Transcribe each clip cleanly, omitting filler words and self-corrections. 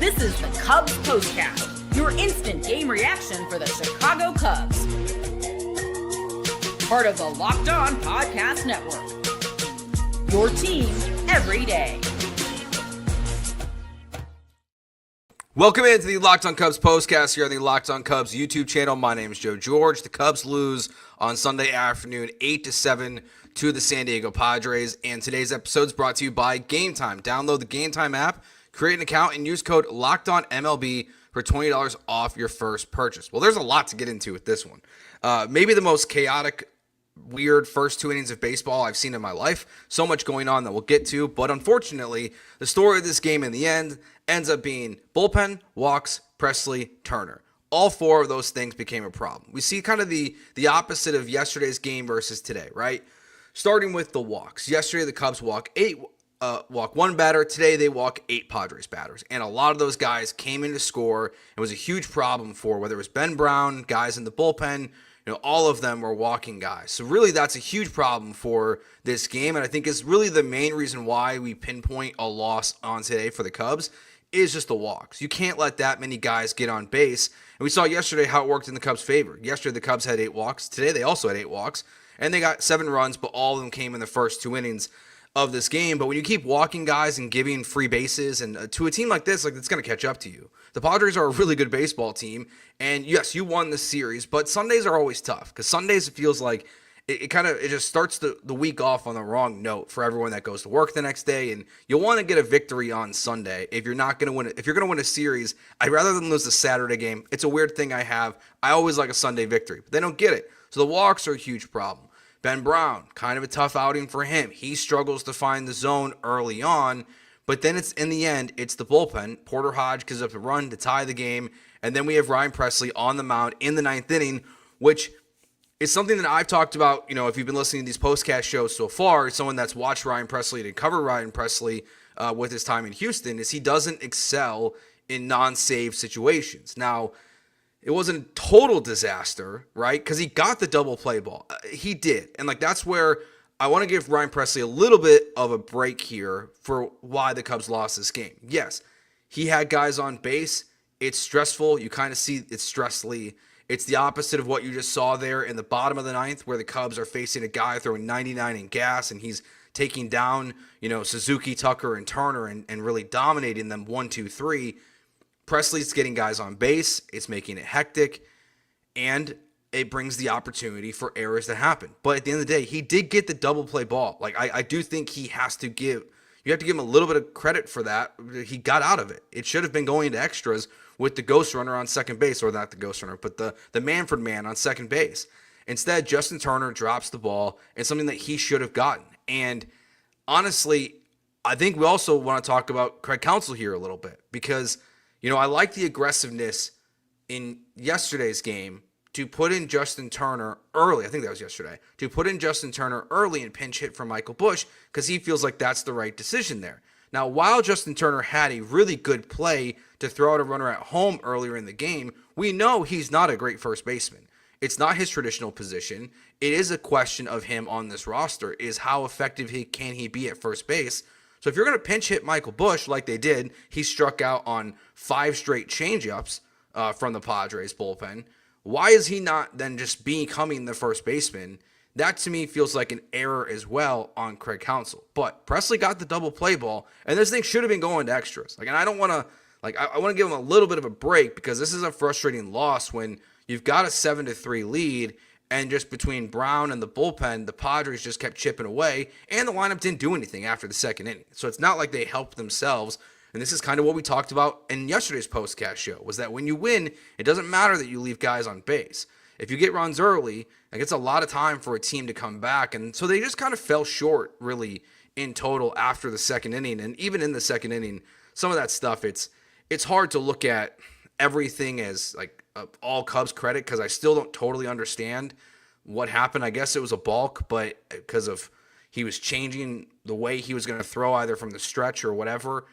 This is the Cubs Postcast, your instant game reaction for the Chicago Cubs. Part of the Locked On Podcast Network. Your team every day. Welcome into the Locked On Cubs Postcast here on the Locked On Cubs YouTube channel. My name is Joe George. The Cubs lose on Sunday afternoon 8-7 to the San Diego Padres. And today's episode is brought to you by Gametime. Download the Gametime app, create an account, and use code LOCKEDONMLB for $20 off your first purchase. Well, there's a lot to get into with this one. Maybe the most chaotic, weird first two innings of baseball I've seen in my life. So much going on that we'll get to. But unfortunately, the story of this game in the end ends up being bullpen, walks, Presley, Turner. All four of those things became a problem. We see kind of the opposite of yesterday's game versus today, right? Starting with the walks. Yesterday, the Cubs walk one batter. Today, they walk 8 Padres batters. And a lot of those guys came in to score. It was a huge problem for whether it was Ben Brown, guys in the bullpen, all of them were walking guys. So really, that's a huge problem for this game. And I think is really the main reason why we pinpoint a loss on today for the Cubs is just the walks. You can't let that many guys get on base. And we saw yesterday how it worked in the Cubs' favor. Yesterday, the Cubs had 8 walks. Today, they also had 8 walks. And they got 7 runs, but all of them came in the first 2 innings of this game. But when you keep walking guys and giving free bases, and to a team like this, it's going to catch up to you. The Padres are a really good baseball team, and yes, you won the series, but Sundays are always tough because Sundays it feels like it just starts the week off on the wrong note for everyone that goes to work the next day, and you'll want to get a victory on Sunday if you're not going to win it. If you're going to win a series, I'd rather than lose the Saturday game. It's a weird thing I have. I always like a Sunday victory, but they don't get it. So the walks are a huge problem. Ben Brown, kind of a tough outing for him. He struggles to find the zone early on, but then in the end, it's the bullpen. Porter Hodge gives up a run to tie the game, and then we have Ryan Presley on the mound in the 9th inning, which is something that I've talked about, if you've been listening to these postcast shows so far, someone that's watched Ryan Presley and cover Ryan Presley with his time in Houston, is he doesn't excel in non-save situations. Now, it wasn't a total disaster, right? Because he got the double play ball. He did. And that's where I want to give Ryan Presley a little bit of a break here for why the Cubs lost this game. Yes, he had guys on base. It's stressful. You kind of see it's stressly. It's the opposite of what you just saw there in the bottom of the 9th where the Cubs are facing a guy throwing 99 in gas and he's taking down, Suzuki, Tucker, and Turner and really dominating them 1, 2, 3. Presley's getting guys on base. It's making it hectic, and it brings the opportunity for errors to happen. But at the end of the day, he did get the double play ball. I do think you have to give him a little bit of credit for that. He got out of it. It should have been going into extras with the ghost runner on second base, or not the ghost runner, but the Manfred man on second base. Instead, Justin Turner drops the ball, and something that he should have gotten. And honestly, I think we also want to talk about Craig Counsell here a little bit because I like the aggressiveness in yesterday's game to put in Justin Turner early. I think that was yesterday. To put in Justin Turner early and pinch hit for Michael Busch because he feels like that's the right decision there. Now, while Justin Turner had a really good play to throw out a runner at home earlier in the game, we know he's not a great first baseman. It's not his traditional position. It is a question of him on this roster is how effective can he be at first base. So if you're going to pinch hit Michael Busch like they did, he struck out on 5 straight changeups from the Padres bullpen. Why is he not then just becoming the first baseman? That to me feels like an error as well on Craig Counsell. But Presley got the double play ball, and this thing should have been going to extras. And I don't want to I want to give him a little bit of a break because this is a frustrating loss when you've got a 7-3 lead. And just between Brown and the bullpen, the Padres just kept chipping away, and the lineup didn't do anything after the second inning. So it's not like they helped themselves. And this is kind of what we talked about in yesterday's postcast show, was that when you win, it doesn't matter that you leave guys on base. If you get runs early, it's a lot of time for a team to come back. And so they just kind of fell short, really, in total after the second inning. And even in the second inning, some of that stuff, it's hard to look at everything as all Cubs credit because I still don't totally understand what happened. I guess it was a balk, but because of he was changing the way he was going to throw either from the stretch or whatever.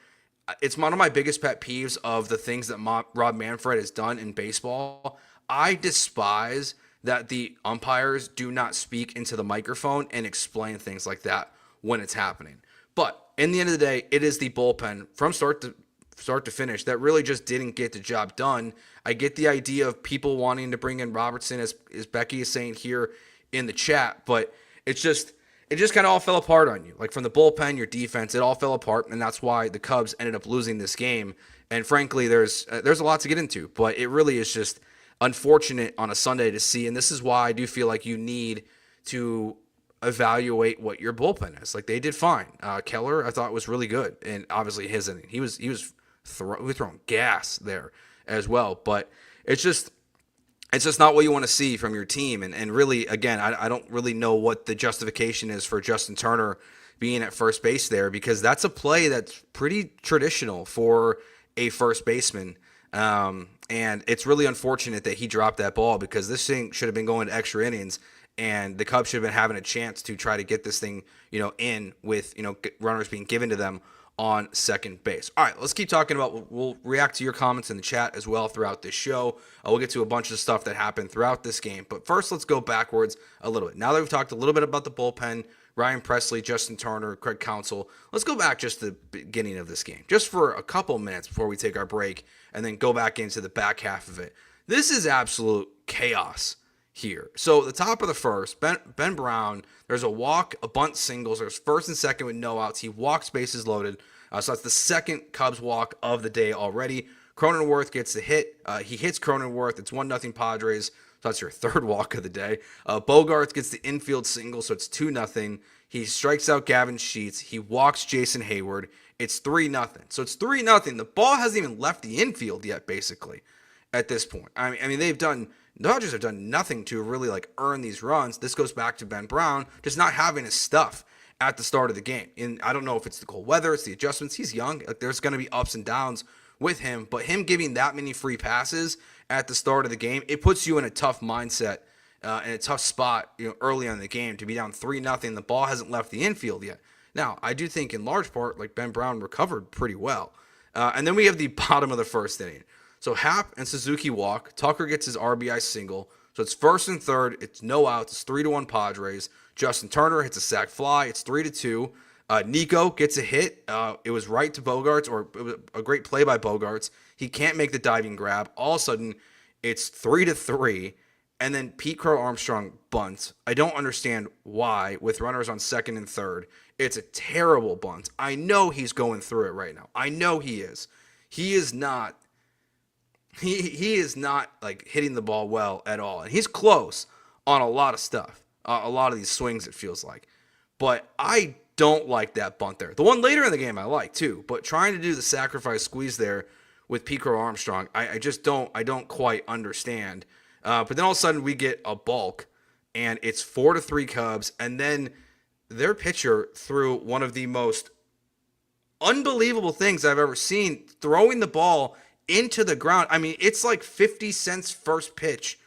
It's one of my biggest pet peeves of the things that Rob Manfred has done in baseball. I despise that the umpires do not speak into the microphone and explain things like that when it's happening. But in the end of the day, it is the bullpen from start to start to finish that really just didn't get the job done. I get the idea of people wanting to bring in Robertson, as Becky is saying here in the chat, but it just kind of all fell apart on you. Like from the bullpen, your defense, it all fell apart, and that's why the Cubs ended up losing this game. And frankly, there's a lot to get into, but it really is just unfortunate on a Sunday to see, and this is why I do feel like you need to evaluate what your bullpen is. Like they did fine. Keller, I thought was really good, and obviously his inning, he was throwing gas there as well. But it's just not what you want to see from your team. And really, again, I don't really know what the justification is for Justin Turner being at first base there, because that's a play that's pretty traditional for a first baseman. And it's really unfortunate that he dropped that ball, because this thing should have been going to extra innings, and the Cubs should have been having a chance to try to get this thing, in with, runners being given to them on second base. All right, let's keep talking about, we'll react to your comments in the chat as well throughout this show. We'll get to a bunch of stuff that happened throughout this game, but first let's go backwards a little bit. Now that we've talked a little bit about the bullpen, Ryan Presley, Justin Turner, Craig Counsell, let's go back just to the beginning of this game, just for a couple minutes before we take our break, and then go back into the back half of it. This is absolute chaos here. So the top of the first, Ben Brown, there's a walk, a bunt singles, there's first and second with no outs. He walks, bases loaded. So that's the second Cubs walk of the day already. Cronenworth gets the hit. He hits Cronenworth. It's 1-0 Padres. So that's your third walk of the day. Bogaerts gets the infield single, so it's 2-0. He strikes out Gavin Sheets. He walks Jason Hayward. It's 3-0. So it's 3-0. The ball hasn't even left the infield yet, basically, at this point. I mean, the Dodgers have done nothing to really earn these runs. This goes back to Ben Brown just not having his stuff at the start of the game. And I don't know if it's the cold weather, it's the adjustments. He's young. There's going to be ups and downs with him, but him giving that many free passes at the start of the game, it puts you in a tough mindset and a tough spot, early on in the game to be down 3-0. The ball hasn't left the infield yet. Now, I do think in large part, Ben Brown recovered pretty well. And then we have the bottom of the first inning. So Happ and Suzuki walk. Tucker gets his RBI single. So it's first and third. It's no outs. It's 3-1 Padres. Justin Turner hits a sac fly. It's 3-2. Nico gets a hit. It was right to Bogaerts, or it was a great play by Bogaerts. He can't make the diving grab. All of a sudden, it's 3-3. And then Pete Crow-Armstrong bunts. I don't understand why, with runners on second and third. It's a terrible bunt. I know he's going through it right now. I know he is. He is not. He is not hitting the ball well at all. And he's close on a lot of stuff. A lot of these swings, it feels like. But I don't like that bunt there. The one later in the game I like too. But trying to do the sacrifice squeeze there with Pete Crow-Armstrong, I just don't quite understand. But then all of a sudden we get a balk, and it's 4-3 Cubs. And then their pitcher threw one of the most unbelievable things I've ever seen, throwing the ball into the ground. I mean, it's like 50 Cent's first pitch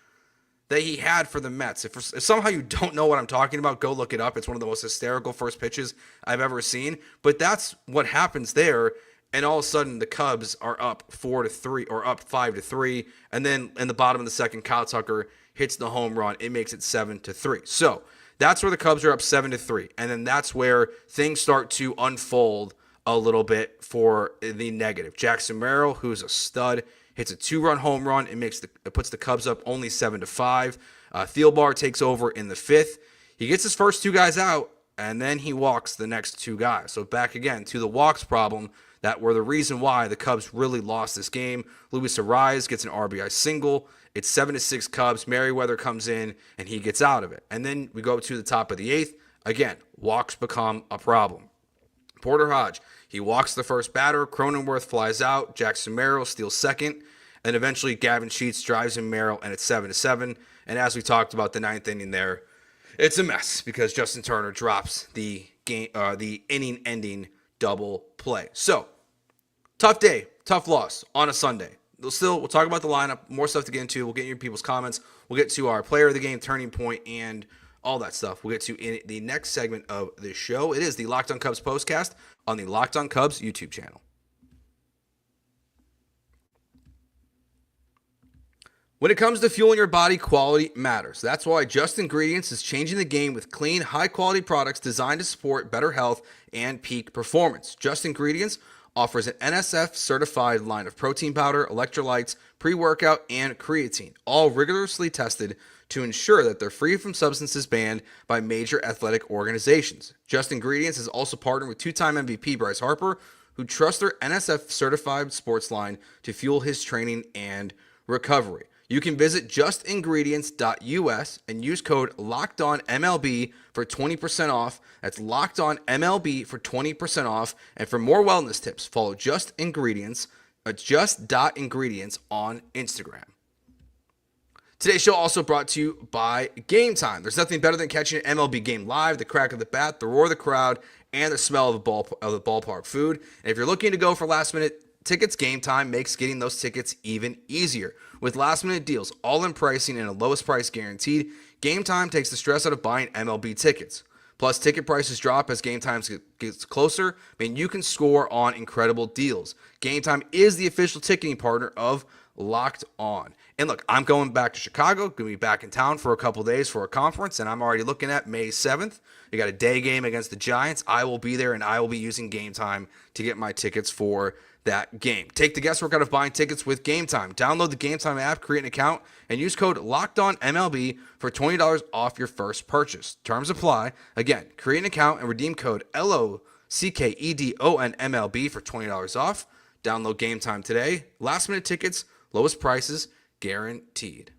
that he had for the Mets. If somehow you don't know what I'm talking about, go look it up. It's one of the most hysterical first pitches I've ever seen. But that's what happens there. And all of a sudden, the Cubs are up 4-3 or up 5-3. And then in the bottom of the second, Kyle Tucker hits the home run. It makes it 7-3. So that's where the Cubs are up 7-3. And then that's where things start to unfold a little bit for the negative. Jackson Merrill, who's a stud, hits a 2-run home run. It puts the Cubs up only 7-5. Thielbar takes over in the fifth. He gets his first two guys out, and then he walks the next two guys. So back again to the walks problem that were the reason why the Cubs really lost this game. Luis Ariz gets an RBI single. It's 7-6 Cubs. Merriweather comes in, and he gets out of it. And then we go to the top of the eighth. Again, walks become a problem. Porter Hodge, he walks the first batter. Cronenworth flies out. Jackson Merrill steals second. And eventually Gavin Sheets drives in Merrill, and it's 7-7. And as we talked about the ninth inning there, it's a mess because Justin Turner drops the inning-ending double play. So, tough day, tough loss on a Sunday. We'll talk about the lineup, more stuff to get into. We'll get your people's comments. We'll get to our player of the game, turning point, and all that stuff we'll get to in the next segment of the show. It is the Locked on Cubs postcast on the Locked on Cubs YouTube channel. When it comes to fueling your body, quality matters. That's why Just Ingredients is changing the game with clean, high-quality products designed to support better health and peak performance. Just Ingredients offers an NSF-certified line of protein powder, electrolytes, pre-workout, and creatine, all rigorously tested to ensure that they're free from substances banned by major athletic organizations. Just Ingredients has also partnered with two-time MVP Bryce Harper, who trusts their NSF-certified sports line to fuel his training and recovery. You can visit justingredients.us and use code LOCKEDONMLB for 20% off. That's LOCKEDONMLB for 20% off. And for more wellness tips, follow Just Ingredients, just.ingredients on Instagram. Today's show also brought to you by Gametime. There's nothing better than catching an MLB game live, the crack of the bat, the roar of the crowd, and the smell of the ballpark food. And if you're looking to go for last-minute tickets, Gametime makes getting those tickets even easier. With last-minute deals, all-in pricing, and a lowest price guaranteed, Gametime takes the stress out of buying MLB tickets. Plus, ticket prices drop as Gametime gets closer, and you can score on incredible deals. Gametime is the official ticketing partner of Locked On. And look, I'm going back to Chicago, going to be back in town for a couple days for a conference, and I'm already looking at May 7th. We got a day game against the Giants. I will be there, and I will be using Gametime to get my tickets for that game. Take the guesswork out of buying tickets with Gametime. Download the Gametime app, create an account, and use code LOCKEDONMLB for $20 off your first purchase. Terms apply. Again, create an account and redeem code LOCKEDONMLB for $20 off. Download Gametime today. Last minute tickets, lowest prices, guaranteed.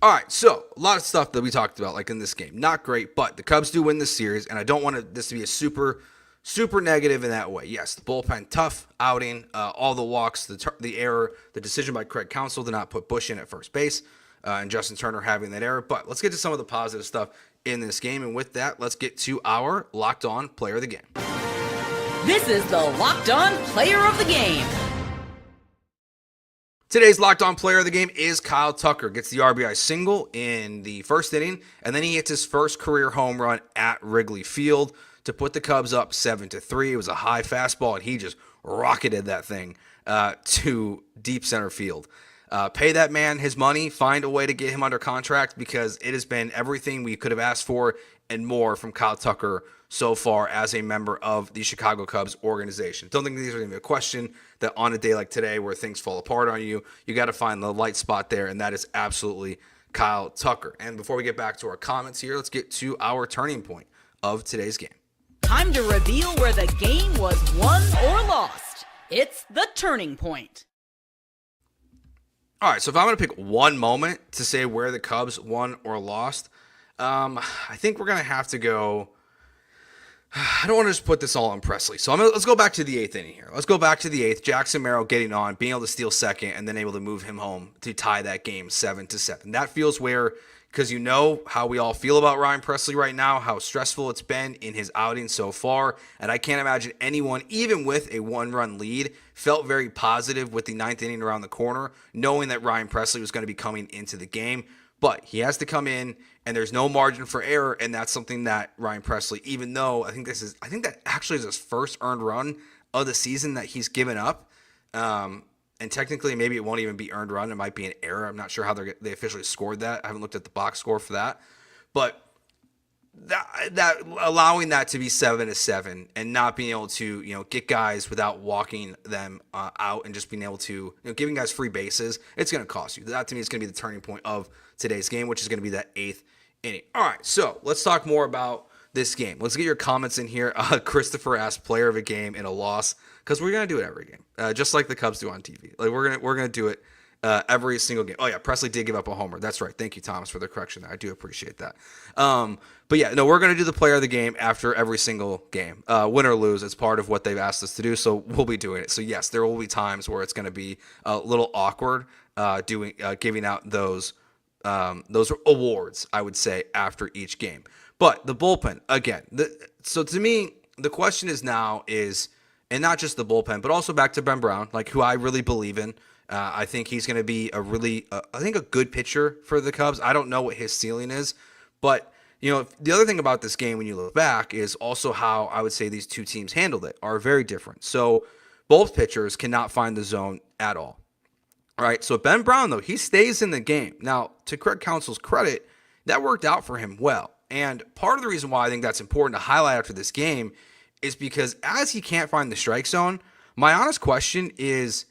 All right, so a lot of stuff that we talked about, like in this game. Not great, but the Cubs do win this series, and I don't want this to be a super negative in that way. Yes, the bullpen, tough outing, all the walks, the error, the decision by Craig Counsell to not put Bush in at first base, and Justin Turner having that error. But let's get to some of the positive stuff in this game, and with that, let's get to our Locked On Player of the Game. This is the Locked On Player of the Game. Today's Locked On Player of the Game is Kyle Tucker. Gets the RBI single in the first inning, and then he hits his first career home run at Wrigley Field to put the Cubs up 7-3. It was a high fastball, and he just rocketed that thing to deep center field. Pay that man his money. Find a way to get him under contract, because it has been everything we could have asked for and more from Kyle Tucker so far as a member of the Chicago Cubs organization. Don't think these are going to be a question that on a day like today where things fall apart on you, you got to find the light spot there, and that is absolutely Kyle Tucker. And before we get back to our comments here, let's get to our turning point of today's game. Time to reveal where the game was won or lost. It's the turning point. All right, so if I'm going to pick one moment to say where the Cubs won or lost, I think we're going to have to go. I don't want to just put this all on Presley. So let's go back to the eighth inning here. Let's go back to the eighth. Jackson Merrill getting on, being able to steal second, and then able to move him home to tie that game 7-7. That feels where, because you know how we all feel about Ryan Presley right now, how stressful it's been in his outing so far. And I can't imagine anyone, even with a one-run lead, felt very positive with the ninth inning around the corner, knowing that Ryan Presley was going to be coming into the game. But he has to come in, and there's no margin for error, and that's something that Ryan Presley, even though I think that actually is his first earned run of the season that he's given up. And technically, maybe it won't even be earned run. It might be an error. I'm not sure how they officially scored that. I haven't looked at the box score for that. But that allowing that to be 7-7 and not being able to get guys without walking them out and just being able to giving guys free bases, it's going to cost you. That to me is going to be the turning point of today's game, which is going to be that eighth inning. All right, so let's talk more about this game. Let's get your comments in here. Christopher asked player of a game in a loss, because we're going to do it every game, just like the Cubs do on TV. Like we're gonna do it every single game. Oh yeah, Presley did give up a homer. That's right. Thank you, Thomas, for the correction there. I do appreciate that. But yeah, no, we're going to do the player of the game after every single game, win or lose. It's part of what they've asked us to do, so we'll be doing it. So yes, there will be times where it's going to be a little awkward giving out those awards, I would say, after each game. But the bullpen, again, so to me, the question is now is, and not just the bullpen, but also back to Ben Brown, like who I really believe in. I think he's going to be a good pitcher for the Cubs. I don't know what his ceiling is, but the other thing about this game when you look back is also how I would say these two teams handled it are very different. So both pitchers cannot find the zone at all. All right, so Ben Brown, though, he stays in the game. Now, to Craig Counsell's credit, that worked out for him well. And part of the reason why I think that's important to highlight after this game is because as he can't find the strike zone, my honest question is,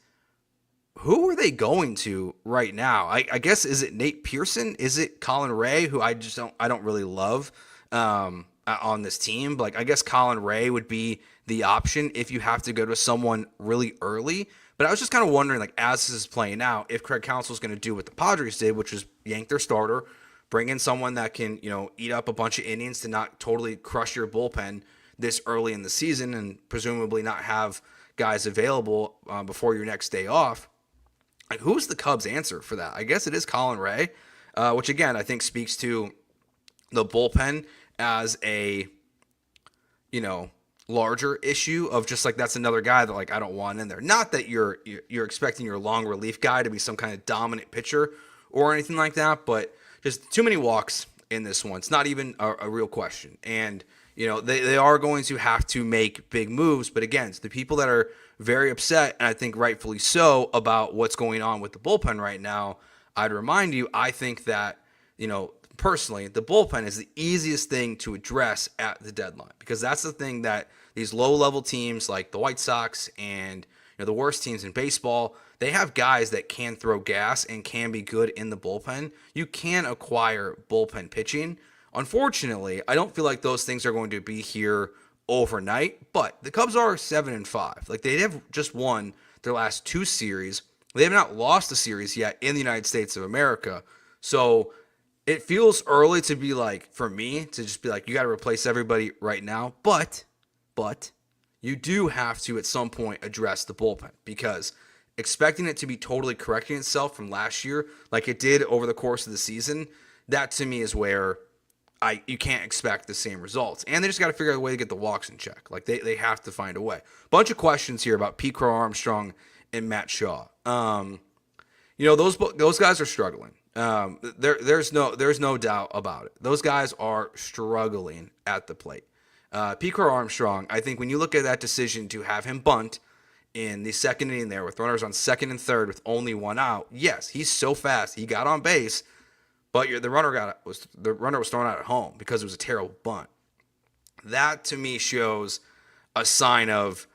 who are they going to right now? I guess, is it Nate Pearson? Is it Colin Ray, who I don't really love on this team? But I guess Colin Ray would be the option if you have to go to someone really early. But I was just kind of wondering, as this is playing out, if Craig Counsell's going to do what the Padres did, which is yank their starter, bring in someone that can, eat up a bunch of innings to not totally crush your bullpen this early in the season and presumably not have guys available before your next day off. Who's the Cubs' answer for that? I guess it is Colin Ray, which again I think speaks to the bullpen as a, larger issue of just that's another guy that I don't want in there. Not that you're expecting your long relief guy to be some kind of dominant pitcher or anything like that, but just too many walks in this one. It's not even a real question. And, they are going to have to make big moves. But again, it's the people that are very upset, and I think rightfully so, about what's going on with the bullpen right now. I'd remind you, I think that, personally, the bullpen is the easiest thing to address at the deadline, because that's the thing that these low-level teams like the White Sox and the worst teams in baseball, they have guys that can throw gas and can be good in the bullpen. You can acquire bullpen pitching. Unfortunately, I don't feel like those things are going to be here overnight, but the Cubs are 7-5. They have just won their last 2 series. They have not lost a series yet in the United States of America. So it feels early to be for me to just be you got to replace everybody right now. But you do have to at some point address the bullpen, because expecting it to be totally correcting itself from last year like it did over the course of the season, that to me is where you can't expect the same results. And they just got to figure out a way to get the walks in check. They have to find a way. Bunch of questions here about Pete Crow-Armstrong and Matt Shaw. Those guys are struggling. There's no doubt about it. Those guys are struggling at the plate. Pete Crow-Armstrong, I think when you look at that decision to have him bunt in the second inning there with runners on second and third with only 1 out, yes, he's so fast. He got on base, but the runner was thrown out at home because it was a terrible bunt. That to me shows a sign of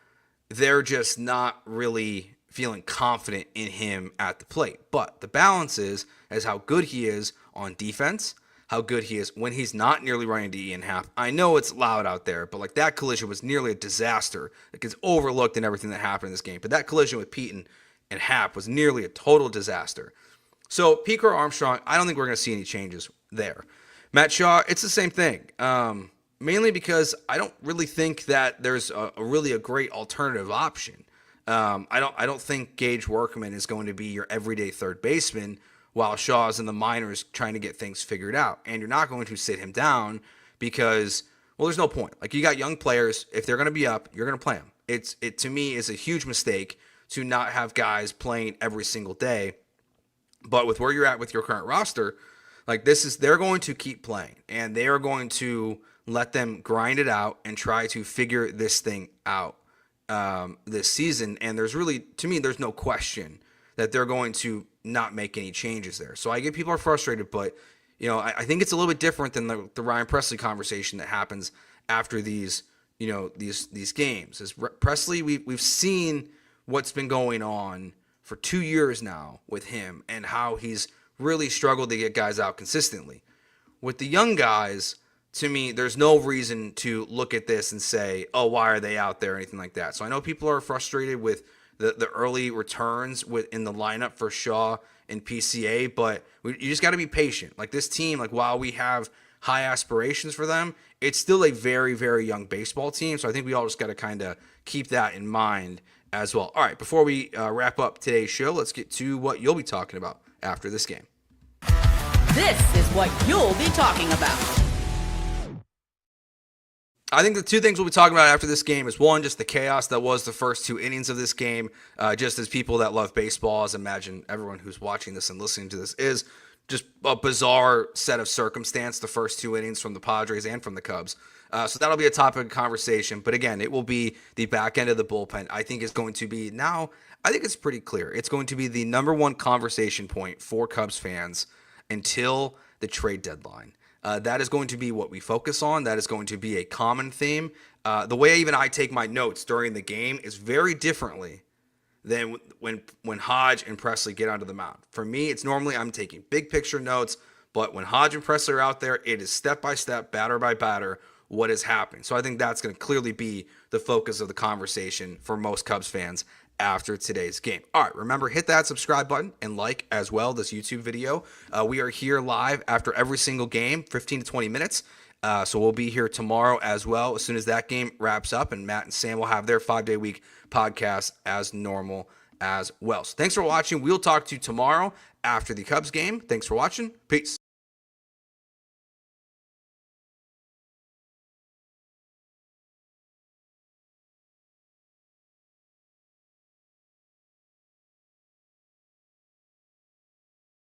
they're just not really feeling confident in him at the plate. But the balance is how good he is on defense, how good he is when he's not nearly running to Ian Happ. I know it's loud out there, but that collision was nearly a disaster. It gets overlooked in everything that happened in this game. But that collision with Pete and Happ was nearly a total disaster. So Pete Crow-Armstrong, I don't think we're going to see any changes there. Matt Shaw, it's the same thing. Mainly because I don't really think that there's a great alternative option. I don't think Gage Workman is going to be your everyday third baseman while Shaw's in the minors trying to get things figured out. And you're not going to sit him down because, well, there's no point. You got young players. If they're going to be up, you're going to play them. It to me is a huge mistake to not have guys playing every single day. But with where you're at with your current roster, they're going to keep playing, and they are going to let them grind it out and try to figure this thing out this season. And there's no question that they're going to not make any changes there. So I get people are frustrated, but I think it's a little bit different than the Ryan Presley conversation that happens after these games. As Presley, we've seen what's been going on for 2 years now with him and how he's really struggled to get guys out consistently. With the young guys, to me, there's no reason to look at this and say, oh, why are they out there or anything like that. So I know people are frustrated with the early returns in the lineup for Shaw and PCA, but you just got to be patient. This team, while we have high aspirations for them, it's still a very, very young baseball team. So I think we all just got to kind of keep that in mind as well. All right, before we wrap up today's show, let's get to what you'll be talking about after this game. This is what you'll be talking about. I think the 2 things we'll be talking about after this game is, one, just the chaos that was the first 2 innings of this game. Just as people that love baseball, as imagine everyone who's watching this and listening to this, is just a bizarre set of circumstance, the first 2 innings from the Padres and from the Cubs. So that'll be a topic of conversation. But again, it will be the back end of the bullpen. I think is going to be now, I think it's pretty clear. It's going to be the number 1 conversation point for Cubs fans until the trade deadline. That is going to be what we focus on. That is going to be a common theme. The way even I take my notes during the game is very differently than when Hodge and Presley get onto the mound. For me, it's normally I'm taking big picture notes, but when Hodge and Presley are out there, it is step by step, batter by batter, what is happening. So I think that's going to clearly be the focus of the conversation for most Cubs fans after today's game. All right, remember, hit that subscribe button and like as well this YouTube video. We are here live after every single game, 15 to 20 minutes. So we'll be here tomorrow as well as soon as that game wraps up, and Matt and Sam will have their 5-day week podcast as normal as well. So thanks for watching. We'll talk to you tomorrow after the Cubs game. Thanks for watching. Peace.